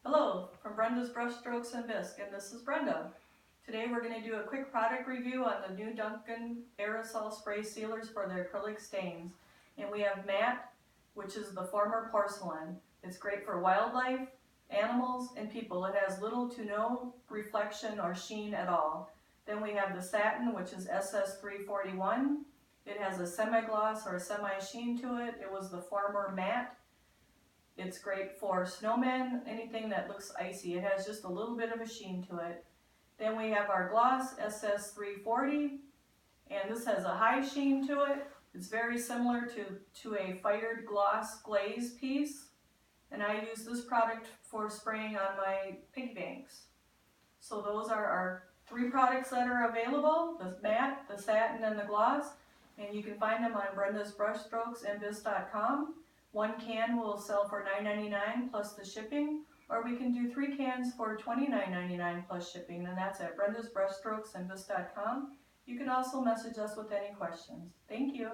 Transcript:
Hello, from Brenda's Brushstrokes and Bisque, and this is Brenda. Today we're going to do a quick product review on the new Duncan Aerosol Spray Sealers for their acrylic stains. And we have matte, which is the former porcelain. It's great for wildlife, animals, and people. It has little to no reflection or sheen at all. Then we have the satin, which is SS341. It has a semi-gloss or a semi-sheen to it. It was the former matte. It's great for snowmen, anything that looks icy. It has just a little bit of a sheen to it. Then we have our gloss, SS340, and this has a high sheen to it. It's very similar to a fired gloss glaze piece. And I use this product for spraying on my piggy banks. So those are our three products that are available, the matte, the satin, and the gloss. And you can find them on Brenda's Brushstrokes and Bisque.com. One can will sell for $9.99 plus the shipping, or we can do 3 cans for $29.99 plus shipping, and that's at Brenda's Brushstrokes and Bisque.com. You can also message us with any questions. Thank you.